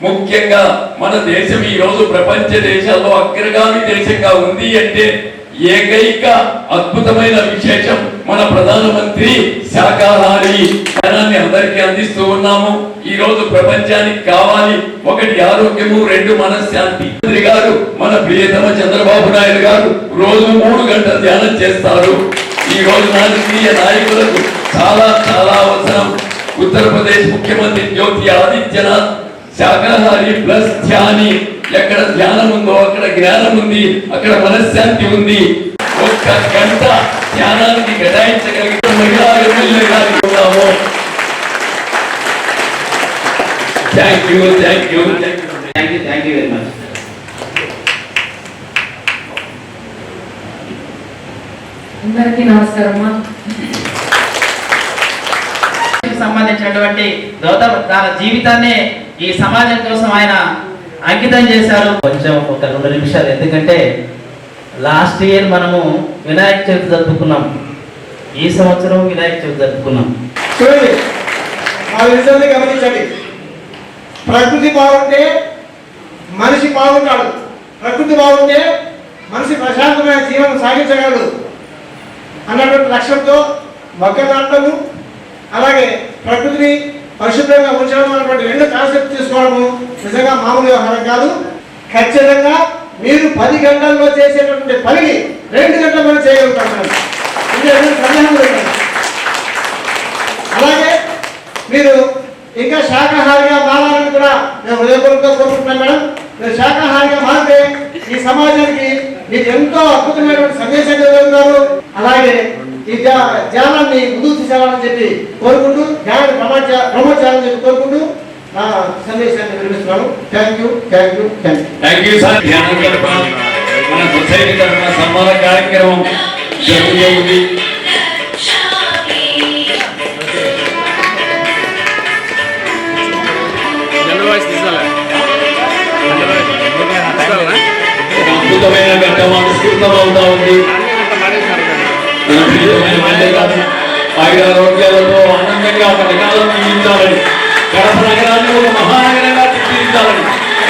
ముఖ్యంగా మన దేశం ఈ రోజు ప్రపంచ దేశాల్లో అగ్రగామి దేశంగా ఉంది అంటే ఏకైక అద్భుతమైన విశేషం మన ప్రధానమంత్రి శాకాహారి జ్ఞానాన్ని అందరికీ అందిస్తూ ఉన్నాము. ఈ రోజు ప్రపంచానికి కావాలి ఒకటి ఆరోగ్యము, రెండు మనశ్శాంతి. మంత్రి గారు మన ప్రియతమ చంద్రబాబు నాయుడు గారు రోజు 3 గంటలు ధ్యానం చేస్తారు. ఈ రోజు రాజకీయ నాయకులకు చాలా చాలా అవసరం. ఉత్తరప్రదేశ్ ముఖ్యమంత్రి యోగి ఆదిత్యనాథ్ శాకాహారి ప్లస్ ధ్యాని. ఎక్కడ ధ్యానం ఉందో అక్కడ జ్ఞానం ఉంది, అక్కడ మనశ్శాంతి ఉంది. 1 గంట ధ్యానానికి కేటాయించగలిగిన మహిళా ఎమ్మెల్యే గారు ఉన్నాము. Thank you very much. అందరికీ నమస్కారం. సంబంధించినటువంటి గౌతమ్ తన జీవితాన్ని ఈ సమాజం కోసం ఆయన అంకితం చేశారు. కొంచెం ఒక 2 నిమిషాలు, ఎందుకంటే లాస్ట్ ఇయర్ మనము వినాయక చవితి జరుపుకున్నాం, ఈ సంవత్సరం వినాయక చవితి జరుపుకున్నాం. చూడండి, ఆ విషయాన్ని గమనించండి. ప్రకృతి బాగుంటే మనిషి బాగుంటాడు, ప్రకృతి బాగుంటే మనిషి ప్రశాంతమైన జీవనం సాగించగలడు అన్నటువంటి లక్ష్యంతో మొక్కలు నాటడము, అలాగే ప్రకృతిని పరిశుభ్రంగా ఉంచడం అన్నటువంటి 2 కాన్సెప్ట్ తీసుకోవడము నిజంగా మామూలు వ్యవహారం కాదు. ఖచ్చితంగా మీరు 10 గంటల్లో చేసేటటువంటి పనిని 2 గంటల మనం చేయగలుగుతాం. అలాగే మీరు ఇంకా శాకాహారిగా మారాలని కూడా మేము హృదయపూర్వకంగా కోరుకుంటున్నాం మేడం. మీరు శాకాహారిగా మారితే ఈ సమాజానికి మీరు ఎంతో అద్భుతమైనటువంటి సందేశాన్ని ఇవ్వగలుగుతారు. అలాగే ఈ ధ్యానాన్ని ముందుకు తీసుకెళ్లాలని చెప్పి కోరుకుంటూ, ధ్యానాన్ని ప్రమోట్ చేయాలని చెప్పి కోరుకుంటూ నా సందేశాన్ని వినిపిస్తున్నాను. Thank you sir. ధ్యానం మన సొసైటీ తరఫున సన్మాన కార్యక్రమం జరుగుతుంది. అద్భుతమైన ఘట్టం అనుస్కృతమవుతా ఉంది. ఆరోగ్యాలతో ఆనందంగా పథకాలను జీవించాలని, కడప నగరాన్ని ఒక మహానగరంగా తీర్చిదిద్దాలని,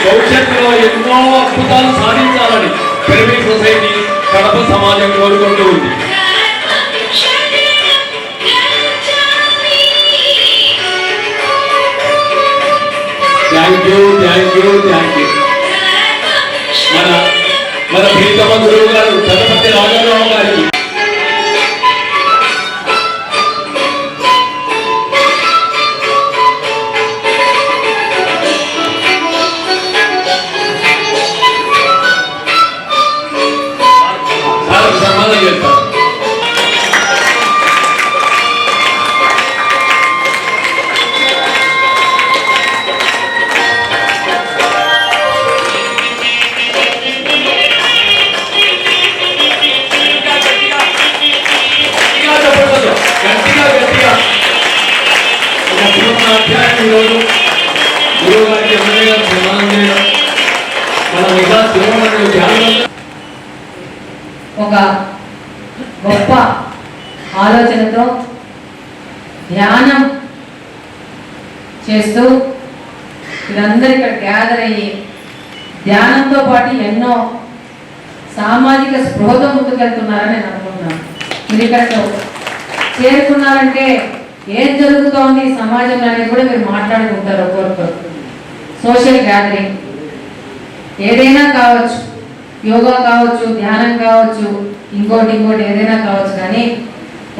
భవిష్యత్తులో ఎన్నో అద్భుతాలు సాధించాలని పిరమిడ్ సొసైటీ కడప సమాజం కోరుకుంటూ ఉంది. Thank you. మన ప్రీతమ గురువు గారు చంద్రపతి రాజారావు గారికి సన్మానం చేస్తారు. ఒక గొప్ప ఆలోచనతో ధ్యానం చేస్తూ వీళ్ళందరూ ఇక్కడ గ్యాదర్ అయ్యి ధ్యానంతో పాటు ఎన్నో సామాజిక స్పృహతో ముందుకెళ్తున్నారని నేను అనుకుంటున్నాను. మీరు ఇక్కడ చేరుకున్నారంటే ఏం జరుగుతోంది సమాజంలో అనేది కూడా మీరు మాట్లాడుకుంటారు. ఒక్కొక్కరు సోషల్ గ్యాదరింగ్ ఏదైనా కావచ్చు, యోగా కావచ్చు, ధ్యానం కావచ్చు, ఇంకోటి ఏదైనా కావచ్చు, కానీ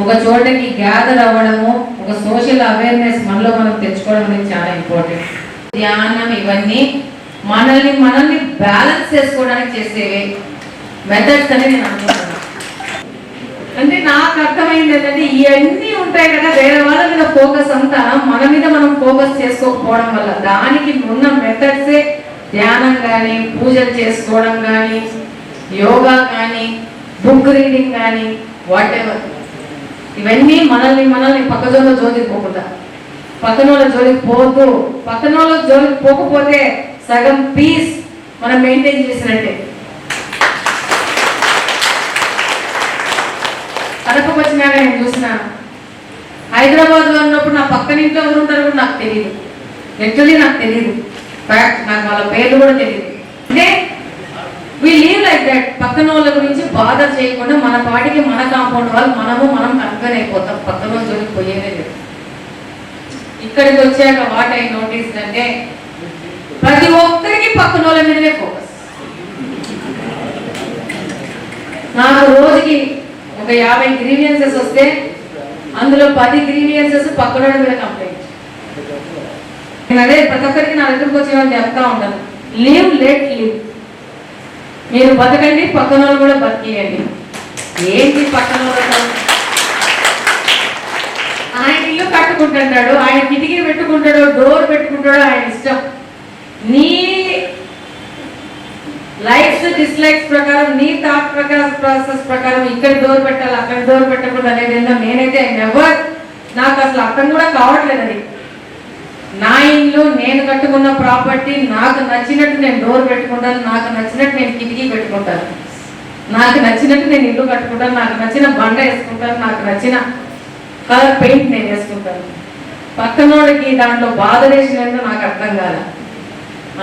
ఒక చోటకి గ్యాదర్ అవ్వడము, ఒక సోషల్ అవేర్నెస్ మనలో మనం తెచ్చుకోవడం అనేది చాలా ఇంపార్టెంట్. ధ్యానం ఇవన్నీ మనల్ని బ్యాలెన్స్ చేసుకోవడానికి చేసేవి మెథడ్స్ అని నేను అనుకుంటున్నాను. అంటే నాకు అర్థమైంది ఏంటంటే ఇవన్నీ ఉంటాయి కదా, వేరే వాళ్ళ మీద ఫోకస్ అంతా మన మీద మనం ఫోకస్ చేసుకోకపోవడం వల్ల దానికి ఉన్న మెథడ్సే ధ్యానం కానీ, పూజలు చేసుకోవడం కానీ, యోగా కానీ, బుక్ రీడింగ్ కానీ, వాట్ ఎవర్. ఇవన్నీ మనల్ని పక్కజోళ్ళ జోలికి పోకుండా, పక్కనోళ్ళ జోలికి పోకపోతే సగం పీస్ మనం మెయింటైన్ చేసినట్టే. వచ్చినాక నేను చూసినాను. హైదరాబాద్లో ఉన్నప్పుడు నా పక్కన ఇంట్లో ఎవరు ఉంటారో కూడా నాకు తెలియదు, లిటరలీ నాకు తెలియదు. ఫ్యాక్ట్, నాకు వాళ్ళ పేర్లు కూడా తెలియదు. అంటే వీ లీవ్ లైక్ దట్. పక్కన వాళ్ళ గురించి బాధ చేయకుండా మన పాటికి మన కాంపౌండ్ వాళ్ళు మనం కన్ఫర్మ్ అయిపోతాం. పక్కన వాళ్ళ జోలికి పోయేదే లేదు. ఇక్కడికి వచ్చాక వాట్ ఐ నోటీస్ అంటే ప్రతి ఒక్కరికి పక్కన వాళ్ళ మీదనే ఫోకస్. నాకు రోజుకి ఒక 50 గ్రీవియన్సెస్ వస్తే అందులో 10 గ్రీవియన్సెస్ పక్కన మీద కంప్లైంట్. నేను అదే ప్రతి ఒక్కరికి నా దగ్గరకు వచ్చే వాళ్ళు చెప్తా ఉంటాను, లీవ్ లెట్ లీవ్. మీరు బతకండి, పక్కన వాళ్ళు కూడా బతికేయండి. ఏంటి పక్కన వాళ్ళు? ఆయన ఇల్లు కట్టుకుంటున్నాడు, ఆయన కిటికీ పెట్టుకుంటాడు, డోర్ పెట్టుకుంటాడు, ఆయన ఇష్టం. నీ లైక్స్ డిస్లైక్స్ ప్రకారం, నీ థాట్ ప్రాసెస్ ప్రకారం ఇక్కడ డోర్ పెట్టాలి, అక్కడ డోర్ పెట్టకూడదు అనేది నేనైతే నెవర్, నాకు అసలు అర్థం కూడా కావట్లేదు. అది నా ఇల్లు, నేను కట్టుకున్న ప్రాపర్టీ, నాకు నచ్చినట్టు నేను డోర్ పెట్టుకుంటాను, నాకు నచ్చినట్టు నేను కిటికీ పెట్టుకుంటాను, నాకు నచ్చినట్టు నేను ఇల్లు కట్టుకుంటాను, నాకు నచ్చిన బండ వేసుకుంటాను, నాకు నచ్చిన కలర్ పెయింట్ నేను వేసుకుంటాను. పక్కనోడికి దాంట్లో బాధ వేసినందుకు నాకు అర్థం కాదు.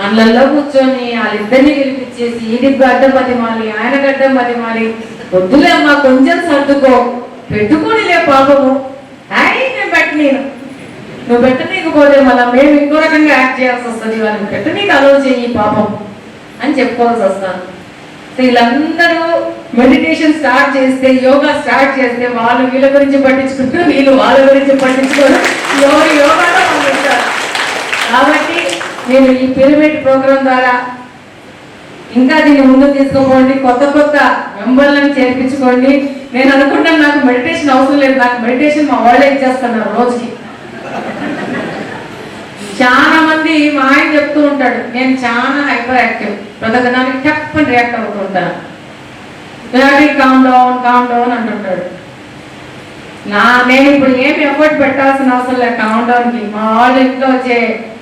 అందులో కూర్చొని వాళ్ళిద్దరిని గెలిపించేసి ఈడి గడ్డ బతిమాలి, ఆయన గడ్డ బతిమాలి, వద్దులే అమ్మా కొంచెం సర్దుకో, పెట్టుకోనిలే పాపము, నేను పెట్టనీను, నువ్వు పెట్టనీకపోతే మళ్ళీ మేము ఇంకో రకంగా యాక్ట్ చేయాల్సి వస్తుంది, వాళ్ళని పెట్టనీకి అలౌ చెయ్యి పాపం అని చెప్పుకోవాల్సి వస్తాను. వీళ్ళందరూ మెడిటేషన్ స్టార్ట్ చేస్తే, యోగా స్టార్ట్ చేస్తే వాళ్ళు వీళ్ళ గురించి పట్టించుకుంటూ, వీళ్ళు వాళ్ళ గురించి పట్టించుకోరు, ఎవరు యోగాలో వాళ్ళు ఉంటారు. కాబట్టి నేను ఈ పిరమిడ్ ప్రోగ్రాం ద్వారా ఇంకా దీన్ని ముందుకు తీసుకోపోండి, కొత్త కొత్త మెంబర్లను చేర్పించుకోండి. నేను అనుకుంటాను నాకు మెడిటేషన్ అవసరం లేదు, నాకు మెడిటేషన్ మా వాళ్ళే ఇచ్చేస్తున్నారు రోజుకి. చాలా మంది మా ఆయన చెప్తూ ఉంటాడు, నేను చాలా హైపర్ యాక్టివ్, ప్రతి దానికి టప్పని రియాక్ట్ అవుతూ ఉంటాను, కామ్ డౌన్ అంటుంటాడు. నేను ఇప్పుడు ఏమి ఎఫర్ట్ పెట్టాల్సిన అవసరం లేదు కామ్ డౌన్కి. మా వాళ్ళు ఇంట్లో వచ్చే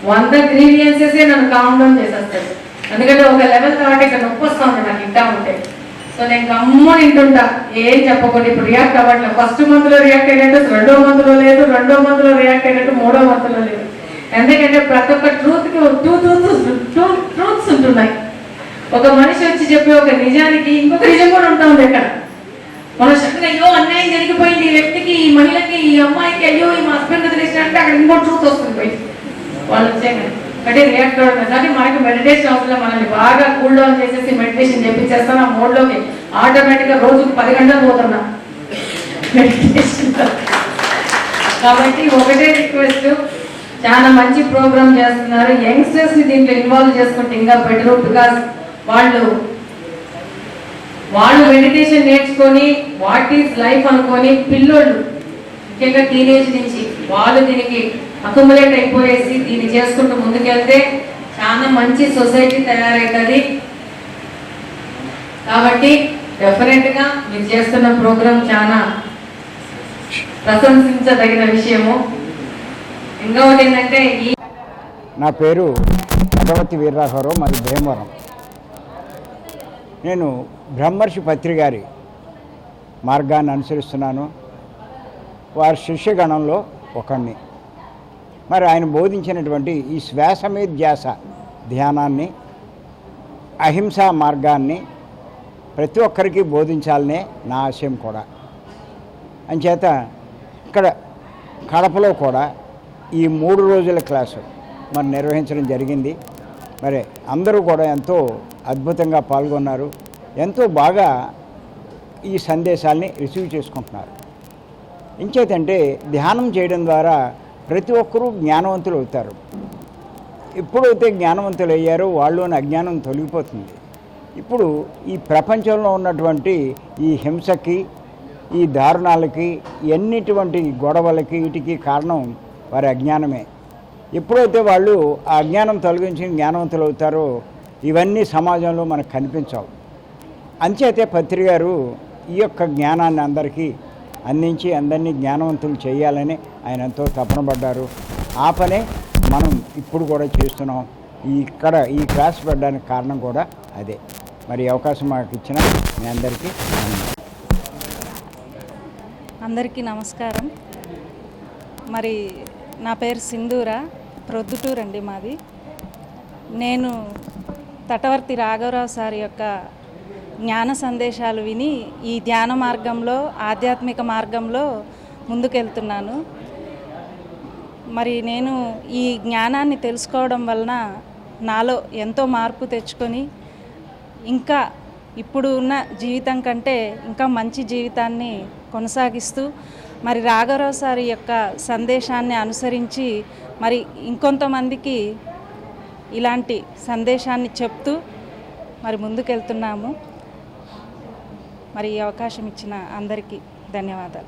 100 గ్రీవియన్సెసే నన్ను కామ్ డౌన్ చేసేస్తాడు. ఎందుకంటే ఒక లెవెల్ కాబట్టి ఇక్కడ నొప్పి వస్తూ ఉంటుంది నాకు ఇంటా ఉంటే. సో నేను గమ్ముని వింటుంటా, ఏం చెప్పకుండా. ఇప్పుడు రియాక్ట్ అవ్వట్లేదు. ఫస్ట్ మంత్లో రియాక్ట్ అయినట్టు 2వ మంత్లో లేదు, 2వ మంత్లో రియాక్ట్ అయినట్టు 3వ మంత్లో లేదు. ఎందుకంటే ప్రతి ఒక్క ట్రూత్కి 2 ట్రూత్స్ ఉంటున్నాయి. ఒక మనిషి వచ్చి చెప్పే ఒక నిజానికి ఇంకొక నిజం కూడా ఉంటా ఉంది ఇక్కడ. మన శక్తి అయ్యో అన్యాయం జరిగిపోయింది ఈ వ్యక్తికి, ఈ మహిళకి, ఈ అమ్మాయికి, అయ్యో ఈ మా హస్బెండ్ వదిలేసినట్టే అక్కడ ఇంకో ట్రూత్ వస్తుంది బయట వాళ్ళు వచ్చాక. అంటే రియాక్ట్ అవ్వడం కానీ మనకి మెడిటేషన్ అవసరం. మనల్ని బాగా కూల్ డౌన్ చేసేసి మెడిటేషన్ చేపించేస్తాను. ఆ మోడ్లోకి ఆటోమేటిక్గా రోజుకు 10 గంటలు పోతున్నా మెడిటేషన్. కాబట్టి ఒకటే రిక్వెస్ట్, చాలా మంచి ప్రోగ్రామ్ చేస్తున్నారు. యంగ్స్టర్స్ని దీంట్లో ఇన్వాల్వ్ చేసుకుంటే ఇంకా బెటర్. బికాస్ వాళ్ళు మెడిటేషన్ నేర్చుకొని వాట్ ఈజ్ లైఫ్ అనుకొని పిల్లోళ్ళు ముఖ్యంగా టీనేజ్ నుంచి వాళ్ళు దీనికి అక్యుములేట్ అయిపోయేసి దీన్ని చేసుకుంటూ ముందుకెళ్తే చాలా మంచి సొసైటీ తయారవుతుంది. కాబట్టి డెఫినెట్గా మీరు చేస్తున్న ప్రోగ్రాం చాలా ప్రశంసించదగిన విషయము. ఇంకొకటి ఏంటంటే నా పేరు భగవతి వీరరాఘవరావు, మరి భీమవరం. నేను బ్రహ్మర్షి పత్రి గారి మార్గాన్ని అనుసరిస్తున్నాను. వారి శిష్యగణంలో ఒకరిని. మరి ఆయన బోధించినటువంటి ఈ శ్వాస మీద ధ్యాస ధ్యానాన్ని, అహింసా మార్గాన్ని ప్రతి ఒక్కరికి బోధించాలనే నా ఆశయం కూడా. అంచేత ఇక్కడ కడపలో కూడా ఈ 3 రోజుల క్లాసు మరి నిర్వహించడం జరిగింది. మరి అందరూ కూడా ఎంతో అద్భుతంగా పాల్గొన్నారు, ఎంతో బాగా ఈ సందేశాల్ని రిసీవ్ చేసుకుంటున్నారు. ఇంచేతంటే ధ్యానం చేయడం ద్వారా ప్రతి ఒక్కరూ జ్ఞానవంతులు అవుతారు. ఎప్పుడైతే జ్ఞానవంతులు అయ్యారో వాళ్ళలోని అజ్ఞానం తొలగిపోతుంది. ఇప్పుడు ఈ ప్రపంచంలో ఉన్నటువంటి ఈ హింసకి, ఈ దారుణాలకి, ఎన్నిటువంటి గొడవలకి, వీటికి కారణం వారి అజ్ఞానమే. ఎప్పుడైతే వాళ్ళు ఆ అజ్ఞానం తొలగించి జ్ఞానవంతులు అవుతారో ఇవన్నీ సమాజంలో మనకు కనిపించవు. అంచేతే పత్రి గారు ఈ యొక్క జ్ఞానాన్ని అందరికీ అందించి అందరినీ జ్ఞానవంతులు చేయాలని ఆయన ఎంతో తపన పడ్డారు. ఆ పనే మనం ఇప్పుడు కూడా చేస్తున్నాం. ఇక్కడ ఈ క్లాస్ పెట్టడానికి కారణం కూడా అదే. మరి అవకాశం మాకు ఇచ్చిన మీ అందరికీ అందరికీ నమస్కారం. మరి నా పేరు సింధూర, ప్రొద్దుటూరు అండి మాది. నేను తటవర్తి రాఘవరావు సార్ యొక్క జ్ఞాన సందేశాలు విని ఈ ధ్యాన మార్గంలో, ఆధ్యాత్మిక మార్గంలో ముందుకెళ్తున్నాను. మరి నేను ఈ జ్ఞానాన్ని తెలుసుకోవడం వలన నాలో ఎంతో మార్పు తెచ్చుకొని ఇంకా ఇప్పుడు ఉన్న జీవితం కంటే ఇంకా మంచి జీవితాన్ని కొనసాగిస్తూ మరి రాఘవరావు సార్ యొక్క సందేశాన్ని అనుసరించి మరి ఇంకొంతమందికి ఇలాంటి సందేశాన్ని చెప్తూ మరి ముందుకెళ్తున్నాము. మరి ఈ అవకాశం ఇచ్చిన అందరికీ ధన్యవాదాలు.